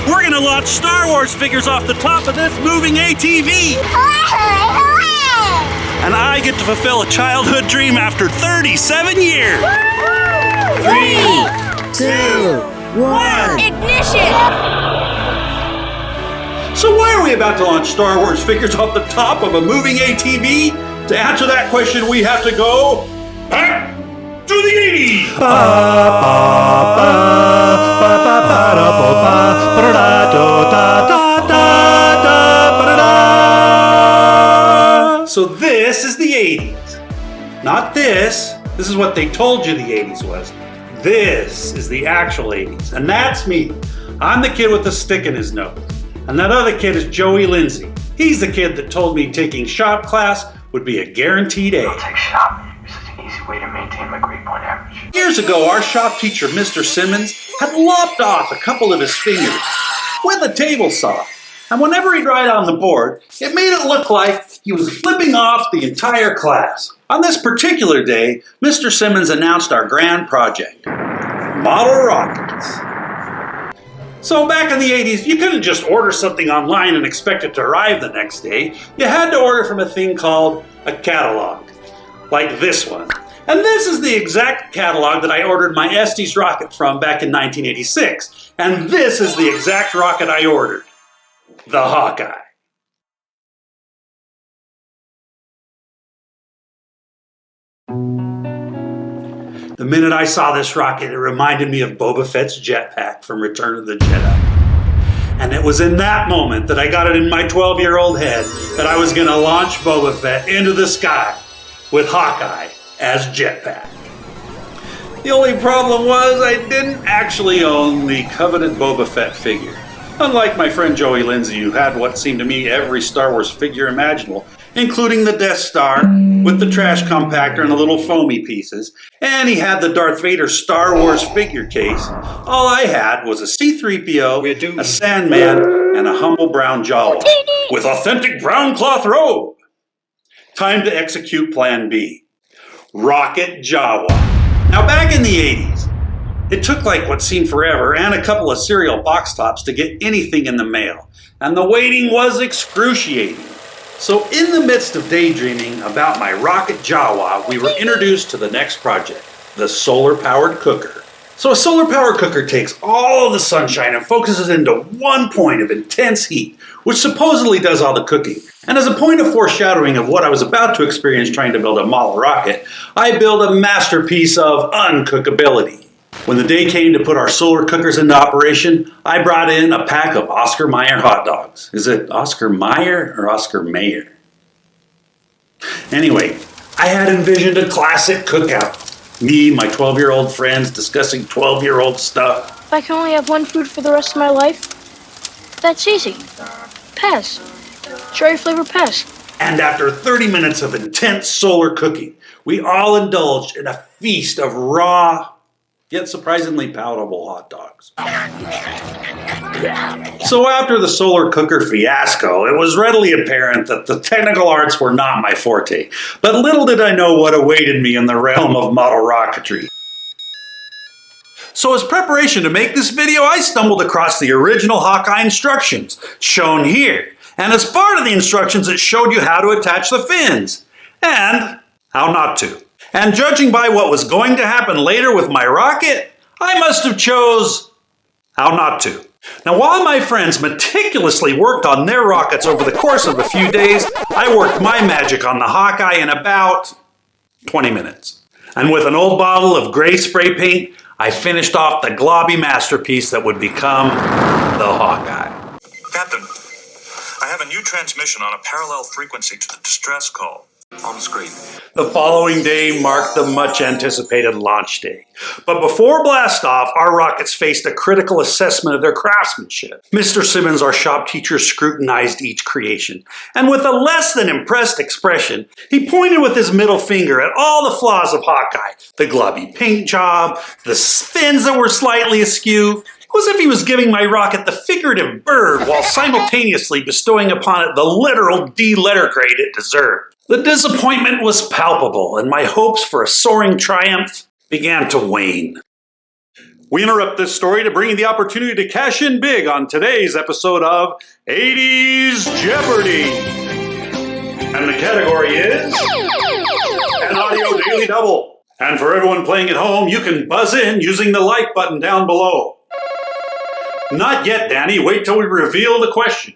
we're gonna launch Star Wars figures off the top of this moving ATV. And I get to fulfill a childhood dream after 37 years. 3, 2, 1. Ignition! So why are we about to launch Star Wars figures off the top of a moving ATV? To answer that question, we have to go back to the 80s. So this is the 80s. Not this. This is what they told you the 80s was. This is the actual 80s. And that's me. I'm the kid with the stick in his nose. And that other kid is Joey Lindsay. He's the kid that told me taking shop class would be a guaranteed A. I'll take shop. It's such an easy way to maintain my grade point average. Years ago, our shop teacher, Mr. Simmons, had lopped off a couple of his fingers with a table saw. And whenever he'd write on the board, it made it look like he was flipping off the entire class. On this particular day, Mr. Simmons announced our grand project, model rockets. So back in the 80s, you couldn't just order something online and expect it to arrive the next day. You had to order from a thing called a catalog, like this one. And this is the exact catalog that I ordered my Estes rocket from back in 1986. And this is the exact rocket I ordered, the Hawkeye. The minute I saw this rocket, it reminded me of Boba Fett's jetpack from Return of the Jedi. And it was in that moment that I got it in my 12-year-old head that I was going to launch Boba Fett into the sky with Hawkeye as jetpack. The only problem was I didn't actually own the coveted Boba Fett figure. Unlike my friend Joey Lindsay, who had what seemed to me every Star Wars figure imaginable, including the Death Star with the trash compactor and the little foamy pieces, and he had the Darth Vader Star Wars figure case. All I had was a C-3PO, a Sandman, and a humble brown Jawa with authentic brown cloth robe. Time to execute Plan B. Rocket Jawa. Now back in the 80s, it took like what seemed forever and a couple of cereal box tops to get anything in the mail, and the waiting was excruciating. So in the midst of daydreaming about my rocket Jawa, we were introduced to the next project, the solar-powered cooker. So a solar-powered cooker takes all of the sunshine and focuses into one point of intense heat, which supposedly does all the cooking. And as a point of foreshadowing of what I was about to experience trying to build a model rocket, I built a masterpiece of uncookability. When the day came to put our solar cookers into operation, I brought in a pack of Oscar Mayer hot dogs. Is it Oscar Mayer or Oscar Mayer? Anyway, I had envisioned a classic cookout. Me, my 12-year-old friends discussing 12-year-old stuff. If I can only have one food for the rest of my life, that's easy. Pez. Cherry-flavored Pez. And after 30 minutes of intense solar cooking, we all indulged in a feast of raw, yet surprisingly palatable hot dogs. So after the solar cooker fiasco, it was readily apparent that the technical arts were not my forte. But little did I know what awaited me in the realm of model rocketry. So as preparation to make this video, I stumbled across the original Hawkeye instructions, shown here. And as part of the instructions, it showed you how to attach the fins, and how not to. And judging by what was going to happen later with my rocket, I must have chose how not to. Now, while my friends meticulously worked on their rockets over the course of a few days, I worked my magic on the Hawkeye in about 20 minutes. And with an old bottle of gray spray paint, I finished off the globby masterpiece that would become the Hawkeye. Captain, I have a new transmission on a parallel frequency to the distress call. On screen. The following day marked the much-anticipated launch day. But before blastoff, our rockets faced a critical assessment of their craftsmanship. Mr. Simmons, our shop teacher, scrutinized each creation, and with a less than impressed expression, he pointed with his middle finger at all the flaws of Hawkeye. The globby paint job, the fins that were slightly askew. It was as if he was giving my rocket the figurative bird while simultaneously bestowing upon it the literal D letter grade it deserved. The disappointment was palpable, and my hopes for a soaring triumph began to wane. We interrupt this story to bring you the opportunity to cash in big on today's episode of 80's Jeopardy! And the category is an audio daily double. And for everyone playing at home, you can buzz in using the like button down below. Not yet, Danny. Wait till we reveal the question.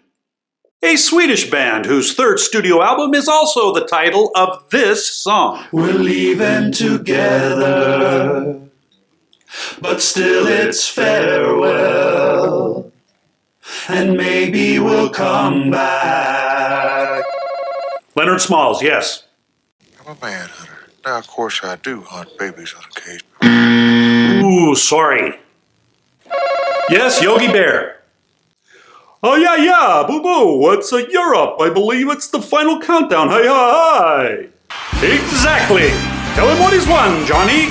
A Swedish band whose third studio album is also the title of this song. We're leaving together, but still it's farewell, and maybe we'll come back. Leonard Smalls, yes. I'm a man hunter. Now, of course, I do hunt babies on occasion. Ooh, sorry. Yes, Yogi Bear. Oh, yeah, boo-boo, what's Europe? I believe it's the final countdown, hi. Exactly. Tell him what he's won, Johnny.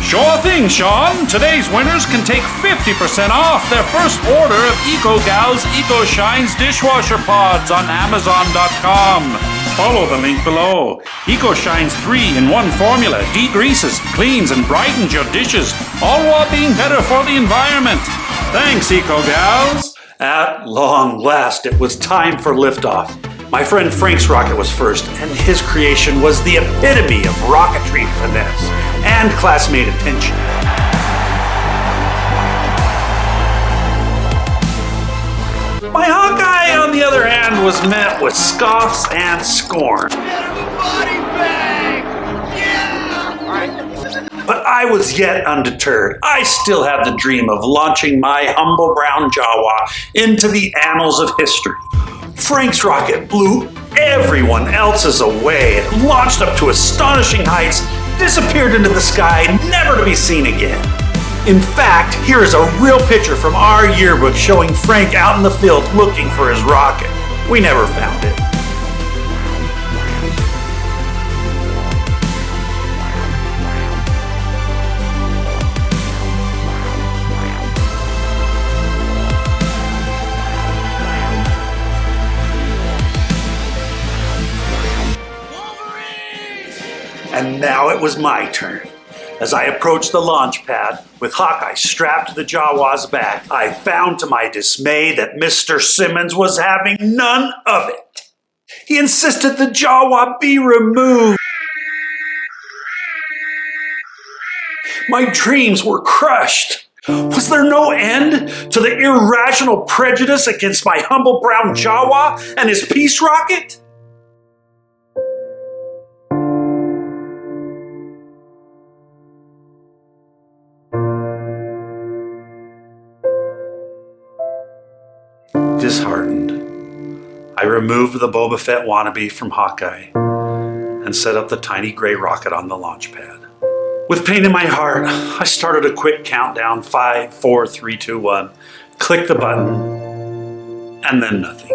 Sure thing, Sean. Today's winners can take 50% off their first order of EcoGal's EcoShines dishwasher pods on Amazon.com. Follow the link below. EcoShines 3-in-1 formula degreases, cleans, and brightens your dishes, all while being better for the environment. Thanks, EcoGals. At long last, it was time for liftoff. My friend Frank's rocket was first, and his creation was the epitome of rocketry finesse and classmate attention. My Hawkeye, on the other hand, was met with scoffs and scorn. But I was yet undeterred. I still had the dream of launching my humble brown Jawa into the annals of history. Frank's rocket blew everyone else's away. It launched up to astonishing heights, disappeared into the sky, never to be seen again. In fact, here is a real picture from our yearbook showing Frank out in the field looking for his rocket. We never found it. And now it was my turn. As I approached the launch pad, with Hawkeye strapped to the Jawa's back, I found to my dismay that Mr. Simmons was having none of it. He insisted the Jawa be removed. My dreams were crushed. Was there no end to the irrational prejudice against my humble brown Jawa and his peace rocket? Disheartened, I removed the Boba Fett wannabe from Hawkeye and set up the tiny gray rocket on the launch pad. With pain in my heart, I started a quick countdown, 5, 4, 3, 2, 1, clicked the button, and then nothing.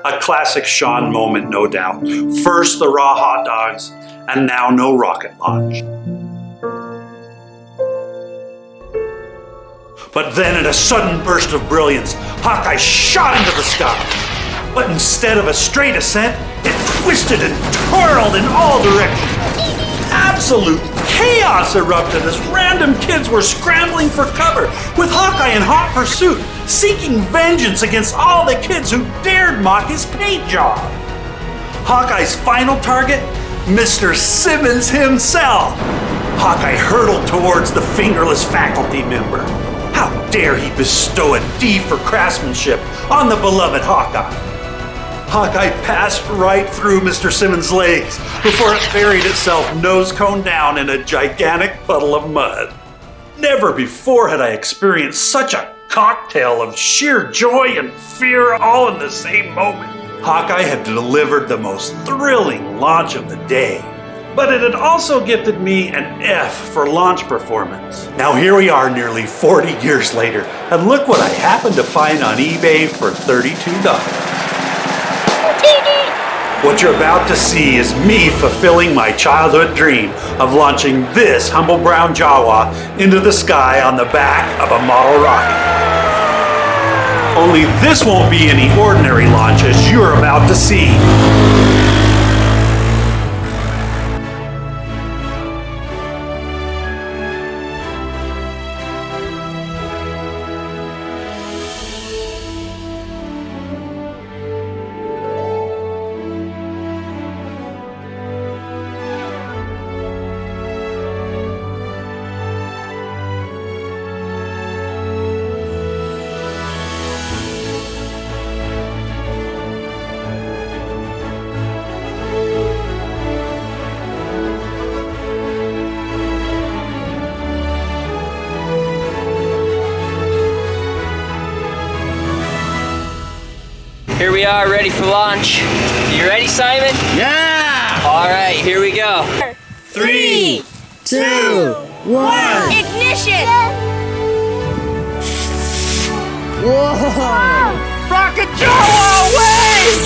A classic Sean moment, no doubt. First the raw hot dogs, and now no rocket launch. But then in a sudden burst of brilliance, Hawkeye shot into the sky. But instead of a straight ascent, it twisted and twirled in all directions. Absolute chaos erupted as random kids were scrambling for cover, with Hawkeye in hot pursuit, seeking vengeance against all the kids who dared mock his paint job. Hawkeye's final target? Mr. Simmons himself. Hawkeye hurtled towards the fingerless faculty member. How dare he bestow a D for craftsmanship on the beloved Hawkeye? Hawkeye passed right through Mr. Simmons' legs before it buried itself nose cone down in a gigantic puddle of mud. Never before had I experienced such a cocktail of sheer joy and fear all in the same moment. Hawkeye had delivered the most thrilling launch of the day. But it had also gifted me an F for launch performance. Now here we are nearly 40 years later, and look what I happened to find on eBay for $32. What you're about to see is me fulfilling my childhood dream of launching this humble brown Jawa into the sky on the back of a model rocket. Only this won't be any ordinary launch as you're about to see. Here we are, ready for launch. You ready, Simon? Yeah! All right, here we go. 3, 2, 1. Ignition! Whoa! Rocket Jawa, wait!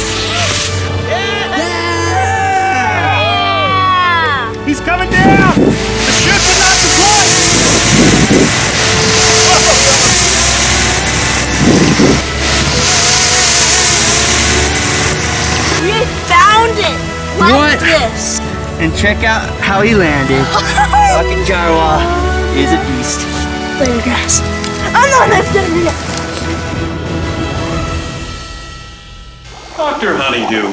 Yeah! He's coming down! The chute will not deploy! We found it! Like this! And check out how he landed. Rocket Jawa is a beast. Later, guys. Oh no, that's gonna be it. Dr. Honeydew,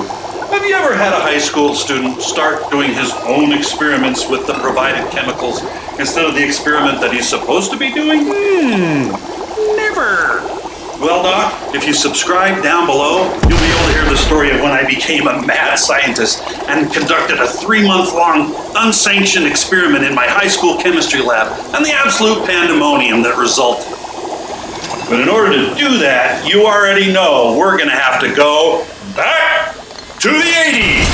have you ever had a high school student start doing his own experiments with the provided chemicals instead of the experiment that he's supposed to be doing? Never. Well, Doc, if you subscribe down below, you'll be able to hear the story of when I became a mad scientist and conducted a 3-month-long unsanctioned experiment in my high school chemistry lab and the absolute pandemonium that resulted. But in order to do that, you already know we're going to have to go back to the 80s.